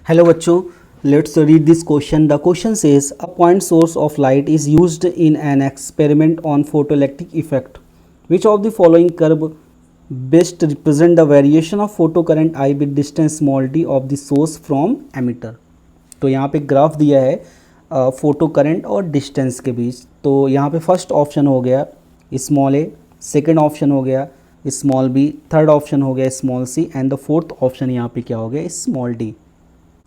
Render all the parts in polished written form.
Hello बच्चों, let's read this question. The question says a point source of light is used in an experiment on photoelectric effect. Which of the following curve best represent the variation of photocurrent I with distance small d of the source from emitter? तो यहाँ पे graph दिया है photo current और distance के बीच. तो यहाँ पे फर्स्ट ऑप्शन हो गया स्मॉल ए, सेकेंड ऑप्शन हो गया स्मॉल बी, थर्ड ऑप्शन हो गया small C and the fourth option यहाँ पे क्या हो गया स्मॉल डी.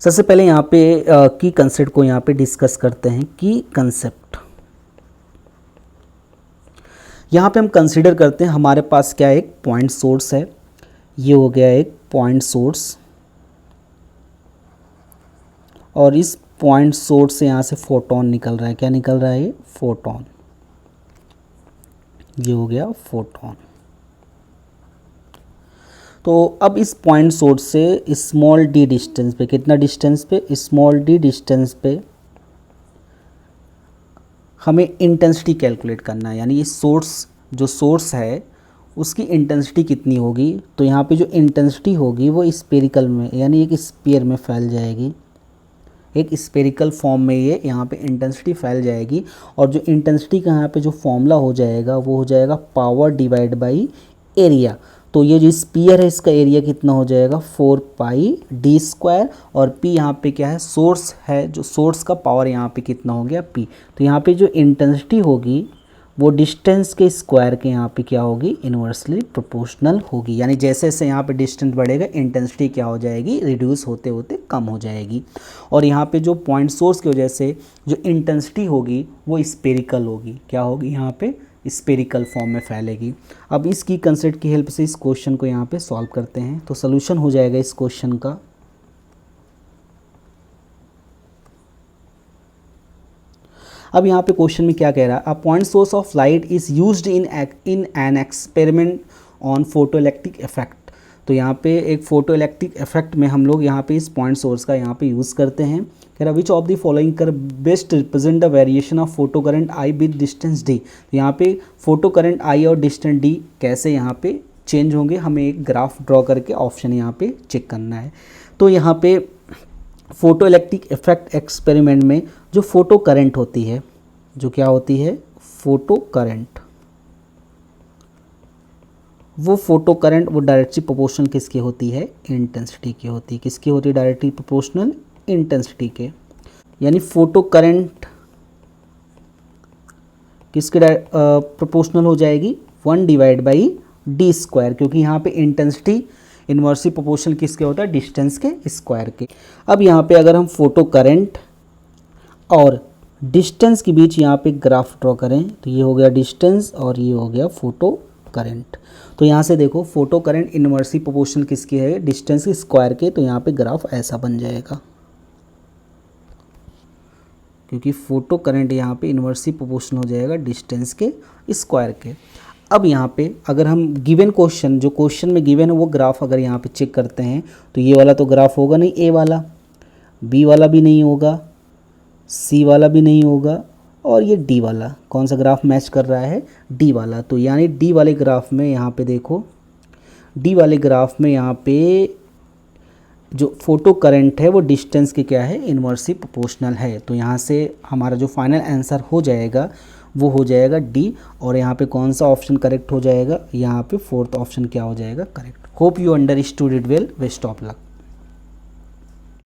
सबसे पहले यहाँ पे की कंसेप्ट को यहाँ पे डिस्कस करते हैं. की कंसेप्ट यहाँ पे हम कंसीडर करते हैं हमारे पास क्या एक पॉइंट सोर्स है. ये हो गया एक पॉइंट सोर्स और इस पॉइंट सोर्स से यहाँ से फोटोन निकल रहा है. क्या निकल रहा है? ये फोटोन. ये हो गया फोटोन. तो अब इस पॉइंट सोर्स से स्मॉल डी डिस्टेंस पे, कितना डिस्टेंस पे? स्मॉल डी डिस्टेंस पे हमें इंटेंसिटी कैलकुलेट करना है. यानी ये सोर्स, जो सोर्स है उसकी इंटेंसिटी कितनी होगी. तो यहाँ पे जो इंटेंसिटी होगी वो स्पेरिकल में, यानी एक स्फीयर में फैल जाएगी. एक स्पेरिकल फॉर्म में ये यहाँ पे इंटेंसिटी फैल जाएगी. और जो इंटेंसिटी का यहाँ पे जो फॉर्मूला हो जाएगा वो हो जाएगा पावर डिवाइड बाई एरिया. तो ये जो स्पीयर है इसका एरिया कितना हो जाएगा 4 पाई डी स्क्वायर. और पी यहाँ पे क्या है? सोर्स है. जो सोर्स का पावर यहाँ पे कितना हो गया पी. तो यहाँ पे जो इंटेंसिटी होगी वो डिस्टेंस के स्क्वायर के यहाँ पे क्या होगी? इन्वर्सली प्रोपोर्शनल होगी. यानी जैसे जैसे यहाँ पे डिस्टेंस बढ़ेगा इंटेंसिटी क्या हो जाएगी? रिड्यूस होते होते कम हो जाएगी. और यहाँ पे जो पॉइंट सोर्स की वजह से जो इंटेंसिटी होगी वो स्पेरिकल होगी. क्या होगी? यहाँ पे स्पेरिकल फॉर्म में फैलेगी. अब इसकी कंसेप्ट की हेल्प से इस क्वेश्चन को यहाँ पे सॉल्व करते हैं. तो सोल्यूशन हो जाएगा इस क्वेश्चन का. अब यहाँ पे क्वेश्चन में क्या कह रहा है? A point source of light is used in an experiment on photo electric effect. तो यहाँ पे एक फोटो इलेक्ट्रिक इफेक्ट में हम लोग यहाँ पे इस पॉइंट सोर्स का यहाँ पे यूज़ करते हैं. कह रहा विच ऑफ द फॉलोइंग कर best represent the variation of photo current I with distance D. तो यहाँ पे फोटो करंट आई और डिस्टेंस डी कैसे यहाँ पे चेंज होंगे, हमें एक ग्राफ ड्रॉ करके ऑप्शन यहाँ पे चेक करना है. तो यहाँ पे फोटो इलेक्ट्रिक इफेक्ट एक्सपेरिमेंट में जो फोटो करंट होती है, जो क्या होती है? Photo current. वो फोटो करंट वो डायरेक्टली प्रोपोर्शनल किसकी होती है? इंटेंसिटी की होती है. किसकी होती है? डायरेक्टली प्रोपोर्शनल इंटेंसिटी के. यानी फोटो करंट किसके प्रोपोर्शनल हो जाएगी? 1 डिवाइड बाई डी स्क्वायर. क्योंकि यहाँ पे इंटेंसिटी इन्वर्सली प्रोपोर्शनल किसके होता है? डिस्टेंस के स्क्वायर के. अब यहाँ पे अगर हम फोटो करंट और डिस्टेंस के बीच यहाँ पे ग्राफ ड्रॉ करें तो ये हो गया डिस्टेंस और ये हो गया फोटो करंट. तो यहाँ से देखो फोटो करंट इन्वर्सली प्रोपोर्शनल किसके है? डिस्टेंस के स्क्वायर के. तो यहाँ पे ग्राफ ऐसा बन जाएगा क्योंकि फोटो करंट यहाँ पे इन्वर्सली प्रोपोर्शनल हो जाएगा डिस्टेंस के स्क्वायर के. अब यहाँ पे अगर हम गिवन क्वेश्चन, जो क्वेश्चन में गिवन है वो ग्राफ अगर यहाँ पे चेक करते हैं तो ये वाला तो ग्राफ होगा नहीं, ए वाला, बी वाला भी नहीं होगा, सी वाला भी नहीं होगा और ये डी वाला. कौन सा ग्राफ मैच कर रहा है? डी वाला. तो यानी डी वाले ग्राफ में यहाँ पे देखो, डी वाले ग्राफ में यहाँ पे जो फोटो करंट है वो डिस्टेंस के क्या है? इन्वर्सली प्रोपोर्शनल है. तो यहाँ से हमारा जो फाइनल आंसर हो जाएगा वो हो जाएगा डी. और यहाँ पे कौन सा ऑप्शन करेक्ट हो जाएगा? यहाँ पे फोर्थ ऑप्शन क्या हो जाएगा? Correct. Hope you understood it well. Best of luck.